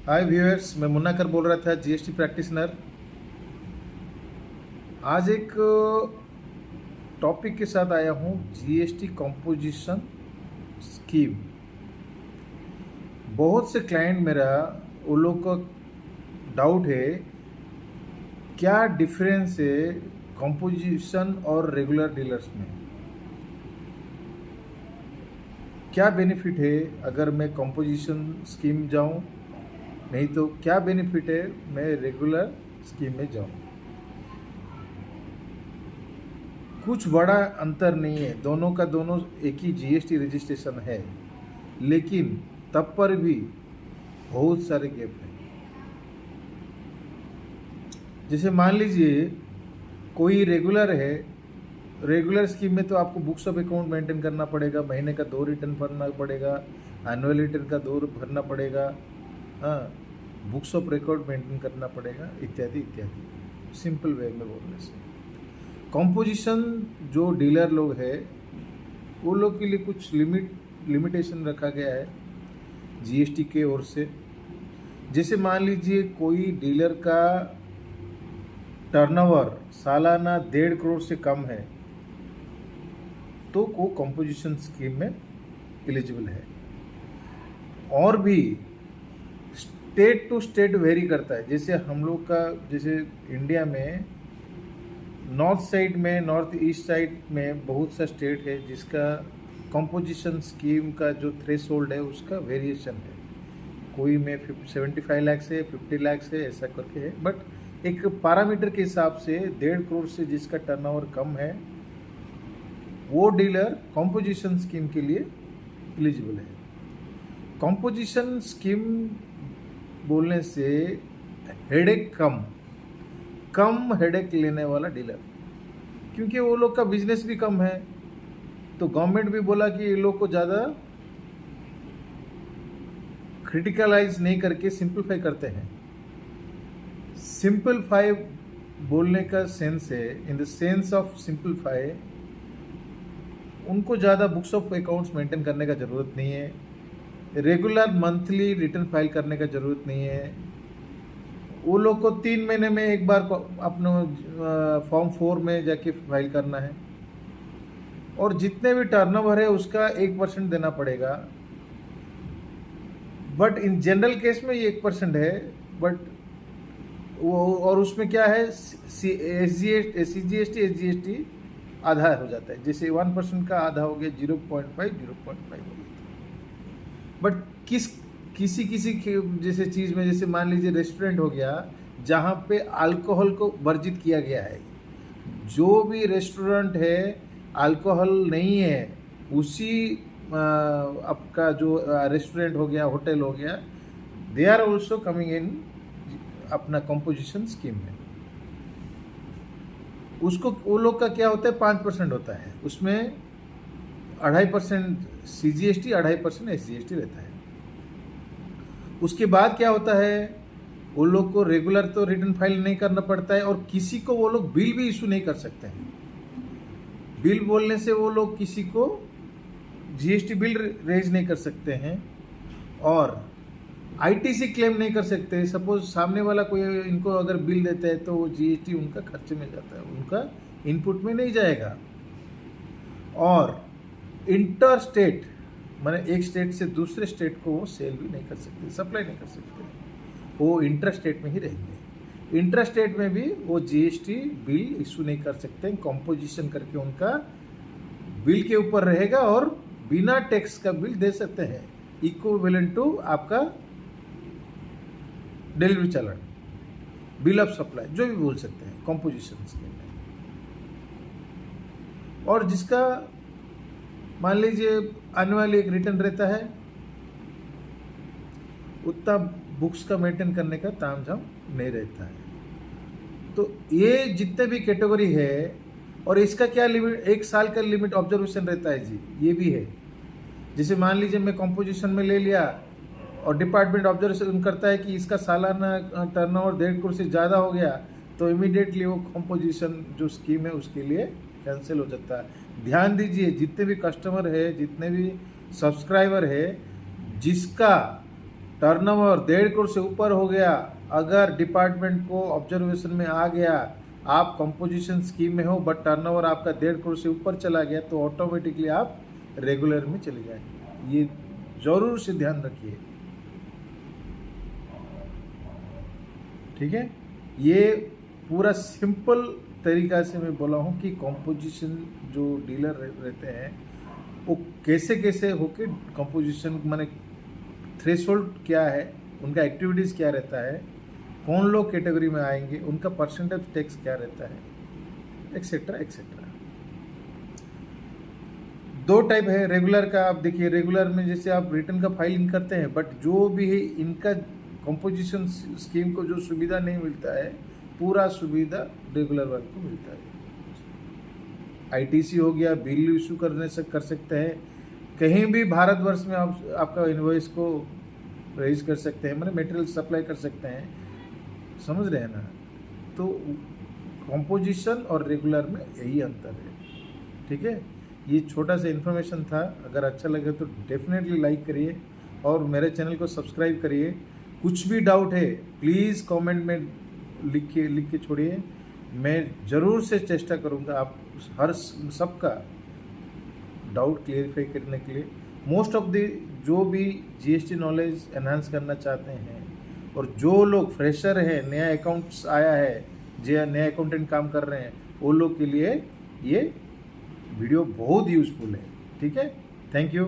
हाय viewers, मैं मुन्ना कर बोल रहा था, जीएसटी प्रैक्टिशनर। आज एक टॉपिक के साथ आया हूँ, जीएसटी कंपोजिशन स्कीम। बहुत से क्लाइंट मेरा वो लोग का डाउट है, क्या डिफरेंस है कंपोजिशन और रेगुलर डीलर्स में। क्या बेनिफिट है अगर मैं कंपोजिशन स्कीम जाऊँ, नहीं तो क्या बेनिफिट है मैं रेगुलर स्कीम में जाऊँ। कुछ बड़ा अंतर नहीं है, दोनों का दोनों एक ही जीएसटी रजिस्ट्रेशन है, लेकिन तब पर भी बहुत सारे गैप हैं। जैसे मान लीजिए कोई रेगुलर है, रेगुलर स्कीम में तो आपको बुक्स ऑफ अकाउंट मेंटेन करना पड़ेगा, महीने का 2 रिटर्न भरना पड़ेगा, एनुअल रिटर्न का 2 भरना पड़ेगा, हाँ, बुक्स ऑफ रिकॉर्ड मेंटेन करना पड़ेगा, इत्यादि इत्यादि। सिंपल वे में बोलने से कंपोजिशन जो डीलर लोग है वो लोग के लिए कुछ लिमिटेशन रखा गया है जीएसटी के ओर से। जैसे मान लीजिए कोई डीलर का टर्नओवर सालाना 1.5 करोड़ से कम है तो वो कंपोजिशन स्कीम में एलिजिबल है। और भी स्टेट टू स्टेट वेरी करता है। जैसे हम लोग का, जैसे इंडिया में नॉर्थ साइड में, नॉर्थ ईस्ट साइड में बहुत सा स्टेट है जिसका कंपोजिशन स्कीम का जो थ्रेशोल्ड है उसका वेरिएशन है। कोई में 75 लाख से 50 लाख से ऐसा करके है, बट एक पैरामीटर के हिसाब से 1.5 करोड़ से जिसका टर्नओवर कम है वो डीलर कंपोजिशन स्कीम के लिए एलिजिबल है। कंपोजिशन स्कीम बोलने से हेडेक कम हेडेक लेने वाला डीलर, क्योंकि वो लोग का बिजनेस भी कम है, तो गवर्नमेंट भी बोला कि ये लोग को ज़्यादा क्रिटिकलाइज नहीं करके सिंपलीफाई करते हैं। सिंपलीफाई बोलने का सेंस है, in the sense of simplify, उनको ज़्यादा बुक्स ऑफ अकाउंट्स मेंटेन करने का ज़रूरत नहीं है, रेगुलर मंथली रिटर्न फाइल करने का ज़रूरत नहीं है। वो लोग को 3 महीने में एक बार अपना फॉर्म 4 में जाके फाइल करना है, और जितने भी टर्नओवर है उसका 1% देना पड़ेगा। बट इन जनरल केस में ये 1% है, बट वो, और उसमें क्या है, सीजीएसटी एसजीएसटी आधा हो जाता है। जैसे 1% का आधा हो गया 0.5 हो गया। बट किसी जैसे चीज़ में, जैसे मान लीजिए रेस्टोरेंट हो गया जहाँ पे अल्कोहल को वर्जित किया गया है, जो भी रेस्टोरेंट है अल्कोहल नहीं है, उसी आपका जो रेस्टोरेंट हो गया, होटल हो गया, they are also coming in अपना कंपोजिशन स्कीम में। उसको वो लोग का क्या होता है, 5% होता है, उसमें 2.5% सीजीएसटी, 2.5% एसजीएसटी रहता है। उसके बाद क्या होता है, वो लोग को रेगुलर तो रिटर्न फाइल नहीं करना पड़ता है, और किसी को वो लोग बिल भी इशू नहीं कर सकते हैं। बिल बोलने से वो लोग किसी को जीएसटी बिल रेज नहीं कर सकते हैं, और आईटीसी क्लेम नहीं कर सकते। सपोज सामने वाला कोई इनको अगर बिल देता है तो वो जीएसटी उनका खर्चे में जाता है, उनका इनपुट में नहीं जाएगा। और इंटर स्टेट माने एक स्टेट से दूसरे स्टेट को वो सेल भी नहीं कर सकते, सप्लाई नहीं कर सकते, वो इंटर स्टेट में ही रहेंगे। इंटर स्टेट में भी वो जीएसटी बिल इशू नहीं कर सकते, कंपोजिशन करके उनका बिल के ऊपर रहेगा, और बिना टैक्स का बिल दे सकते हैं, इक्विवेलेंट टू आपका delivery challan, bill of supply, जो भी बोल सकते हैं कंपोजिशन स्कीम में। और जिसका मान लीजिए एनुअल एक रिटर्न रहता है, उतना बुक्स का मेंटेन करने का तामझाम नहीं रहता है। तो ये जितने भी कैटेगरी है, और इसका क्या लिमिट, 1 साल का लिमिट ऑब्जर्वेशन रहता है जी, ये भी है। जैसे मान लीजिए मैं कंपोजिशन में ले लिया और डिपार्टमेंट ऑब्जर्वेशन करता है कि इसका सालाना टर्नओवर 1.5 करोड़ से ज़्यादा हो गया, तो इमीडिएटली वो कंपोजिशन जो स्कीम है उसके लिए कैंसिल हो जाता है। ध्यान दीजिए, जितने भी कस्टमर है, जितने भी सब्सक्राइबर है, जिसका टर्नओवर 1.5 करोड़ से ऊपर हो गया, अगर डिपार्टमेंट को ऑब्जर्वेशन में आ गया, आप कंपोजिशन स्कीम में हो बट टर्नओवर आपका 1.5 करोड़ से ऊपर चला गया, तो ऑटोमेटिकली आप रेगुलर में चले जाएंगे। ये जरूर से ध्यान रखिए, ठीक है। ये पूरा सिंपल तरीका से मैं बोला हूँ कि कंपोजिशन जो डीलर रहते हैं वो कैसे कैसे होके कंपोजिशन, माने थ्रेशोल्ड क्या है, उनका एक्टिविटीज़ क्या रहता है, कौन लोग कैटेगरी में आएंगे, उनका परसेंटेज टैक्स क्या रहता है, एक्सेट्रा एक्सेट्रा। 2 टाइप है रेगुलर का। आप देखिए, रेगुलर में जैसे आप रिटर्न का फाइलिंग करते हैं, बट जो भी है इनका कंपोजिशन स्कीम को जो सुविधा नहीं मिलता है, पूरा सुविधा रेगुलर वाले को मिलता है। आईटीसी हो गया, बिल इशू करने से कर सकते हैं, कहीं भी भारतवर्ष में आप आपका इनवॉइस को रेज कर सकते हैं, मतलब मटेरियल सप्लाई कर सकते हैं, समझ रहे हैं ना। तो कंपोजिशन और रेगुलर में यही अंतर है, ठीक है। ये छोटा सा इन्फॉर्मेशन था, अगर अच्छा लगे तो डेफिनेटली लाइक करिए और मेरे चैनल को सब्सक्राइब करिए। कुछ भी डाउट है प्लीज़ कमेंट में लिख के छोड़िए, मैं ज़रूर से चेष्टा करूँगा आप हर सबका डाउट क्लियरिफाई करने के लिए। मोस्ट ऑफ द जो भी जीएसटी नॉलेज एनहांस करना चाहते हैं और जो लोग फ्रेशर हैं, नया अकाउंट्स आया है, जो नया अकाउंटेंट काम कर रहे हैं, वो लोग के लिए ये वीडियो बहुत यूज़फुल है, ठीक है। Thank you.